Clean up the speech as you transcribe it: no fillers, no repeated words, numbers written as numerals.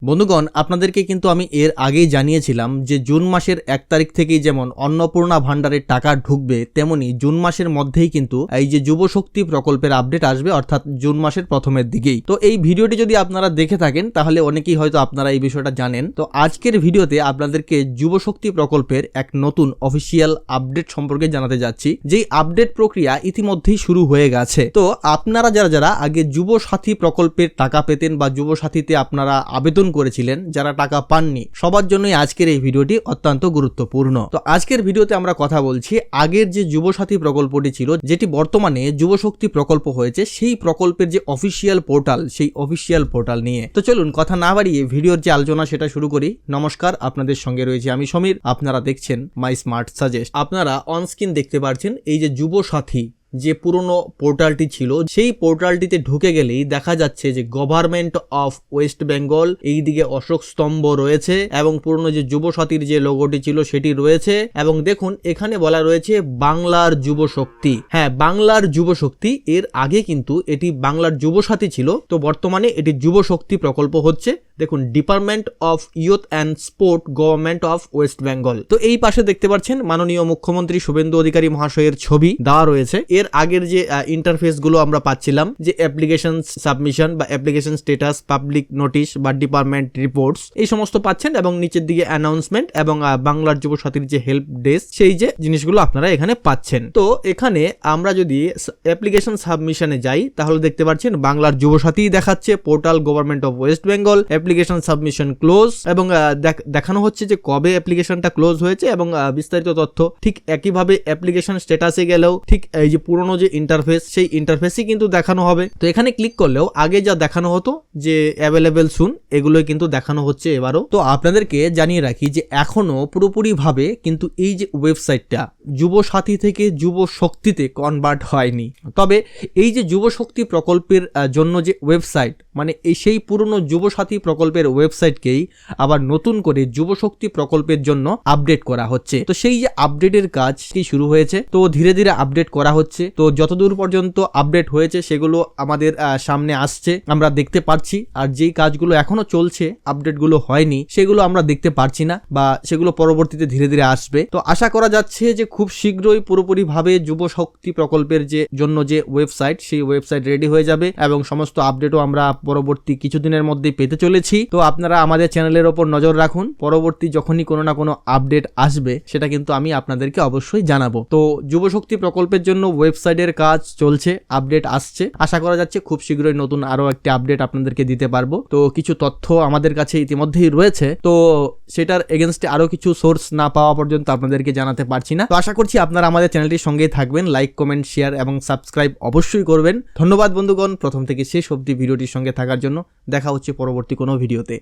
বন্ধুগণ, আপনাদেরকে কিন্তু আমি এর আগেই জানিয়েছিলাম যে জুন মাসের 1 তারিখ থেকেই যেমন অন্নপূর্ণা ভান্ডারের টাকা ঢুকবে, তেমনি জুন মাসের মধ্যেই কিন্তু এই যে যুবশক্তি প্রকল্পের আপডেট আসবে, অর্থাৎ জুন মাসের প্রথমের দিকেই। তো এই ভিডিওটি যদি আপনারা দেখে থাকেন তাহলে অনেকেই হয়তো আপনারা এই বিষয়টা জানেন। তো আজকের ভিডিওতে আপনাদেরকে যুবশক্তি প্রকল্পের এক নতুন অফিসিয়াল আপডেট সম্পর্কে জানাতে যাচ্ছি, যেই আপডেট প্রক্রিয়া ইতিমধ্যেই শুরু হয়ে গেছে। তো আপনারা যারা আগে যুবসাথী প্রকল্পের টাকা পেতেন বা যুবসাথীতে আপনারা আবেদন করেছিলেন, যারা টাকা পাননি, সবার জন্যই আজকের এই ভিডিওটি অত্যন্ত গুরুত্বপূর্ণ। তো আজকের ভিডিওতে আমরা কথা বলছি আগের যে যুবসাথী প্রকল্পটি ছিল, যেটি বর্তমানে যুবশক্তি প্রকল্প হয়েছে, সেই প্রকল্পের যে অফিসিয়াল পোর্টাল, সেই অফিসিয়াল পোর্টাল নিয়ে। তো চলুন কথা না বাড়িয়ে ভিডিওর যে আলোচনা সেটা শুরু করি। নমস্কার, আপনাদের সঙ্গে রয়েছে আমি সমীর, আপনারা দেখছেন মাই স্মার্ট সাজেস্ট। আপনারা অন স্ক্রিন দেখতে পাচ্ছেন এই যে যুবসাথী যে পুরনো পোর্টালটি ছিল, সেই পোর্টালটিতে ঢুকে গেলেই দেখা যাচ্ছে যে গভর্নমেন্ট অফ ওয়েস্ট বেঙ্গল, এইদিকে অশোক স্তম্ভ রয়েছে এবং পুরনো যে যুবসাথীর যে লোগোটি ছিল সেটি রয়েছে। এবং দেখুন এখানে বলা রয়েছে বাংলার যুবশক্তি। হ্যাঁ, বাংলার যুবশক্তি। এর আগে কিন্তু এটি বাংলার যুবসাথী ছিল, তো বর্তমানে এটি যুবশক্তি প্রকল্প হচ্ছে। দেখুন, department of youth and sport, government of West Bengal. তো এই পাশে দেখতে পাচ্ছেন মাননীয় মুখ্যমন্ত্রী শুভেন্দু অধিকারী মহাশয়ের ছবি দেওয়া রয়েছে। এর আগের যে ইন্টারফেস গুলো আমরা পাচ্ছিলাম, যে অ্যাপ্লিকেশন সাবমিশন বা অ্যাপ্লিকেশন স্ট্যাটাস, পাবলিক নোটিশ বা ডিপার্টমেন্ট রিপোর্টস, এই সমস্ত পাচ্ছেন। এবং নিচের দিকে অ্যানাউন্সমেন্ট এবং বাংলার যুবসাথীর যে হেল্প ডেস্ক, সেই যে জিনিসগুলো আপনারা এখানে পাচ্ছেন। তো এখানে আমরা যদি অ্যাপ্লিকেশন সাবমিশনে যাই তাহলে দেখতে পাচ্ছেন বাংলার যুবসাথী দেখাচ্ছে, portal government of West Bengal, application submission close, এবং দেখানো হচ্ছে যে কবে অ্যাপ্লিকেশনটা ক্লোজ হয়েছে এবং বিস্তারিত তথ্য। ঠিক একইভাবে অ্যাপ্লিকেশন স্ট্যাটাসে গেলেও ঠিক এই যে পুরনো যে ইন্টারফেস, সেই ইন্টারফেসই কিন্তু দেখানো হবে। তো এখানে ক্লিক করলেও আগে যা দেখানো হতো যে অ্যাভেলেবেল সুন, এগুলোই কিন্তু দেখানো হচ্ছে এবারও। তো আপনাদেরকে জানিয়ে রাখি যে এখনো পুরোপুরি ভাবে কিন্তু এই যে ওয়েবসাইটটা যুবসাথী থেকে যুবশক্তিতে কনভার্ট হয়নি। তবে এই যে যুবশক্তি প্রকল্পের জন্য যে ওয়েবসাইট, মানে এই সেই পুরনো যুবসাথী প্রকল্পের ওয়েবসাইটকেই আবার নতুন করে যুবশক্তি প্রকল্পের জন্য আপডেট করা হচ্ছে। তো সেই যে আপডেটের কাজ কি শুরু হয়েছে, তো ধীরে ধীরে আপডেট করা হচ্ছে। তো যতদূর পর্যন্ত আপডেট হয়েছে সেগুলো আমাদের সামনে আসছে, আমরা দেখতে পাচ্ছি। আর যেই কাজগুলো এখনো চলছে, আপডেটগুলো হয়নি, সেগুলো আমরা দেখতে পাচ্ছি না, বা সেগুলো পরবর্তীতে ধীরে ধীরে আসবে। তো আশা করা যাচ্ছে যে খুব শীঘ্রই পুরোপুরি ভাবে যুবশক্তি প্রকল্পের যে জন্য যে ওয়েবসাইট, সেই ওয়েবসাইট রেডি হয়ে যাবে এবং সমস্ত আপডেটও আমরা পরবর্তী কিছুদিনের মধ্যেই পেতে চলেছি। তো আপনারা আমাদের চ্যানেলের ওপর নজর রাখুন, পরবর্তী যখনই কোনো না কোনো আপডেট আসবে সেটা কিন্তু আমি আপনাদেরকে অবশ্যই জানাবো। তো যুবশক্তি প্রকল্পের জন্য ওয়েবসাইটের কাজ চলছে, আপডেট আসছে। আশা করা যাচ্ছে খুব শীঘ্রই নতুন আরো একটি আপডেট আপনাদেরকে দিতে পারবো। তো কিছু তথ্য আমাদের কাছে ইতিমধ্যেই রয়েছে, তো সেটার এগেনস্টে আরো কিছু সোর্স না পাওয়া পর্যন্ত আপনাদেরকে জানাতে পারছি না। তো আশা করছি আপনারা আমাদের চ্যানেলটির সঙ্গেই থাকবেন, লাইক, কমেন্ট, শেয়ার এবং সাবস্ক্রাইব অবশ্যই করবেন। ধন্যবাদ বন্ধুগণ, প্রথম থেকে শেষ অবধি ভিডিওটির সঙ্গে থাকার জন্য। দেখা হচ্ছে পরবর্তী কোনো ভিডিওতে।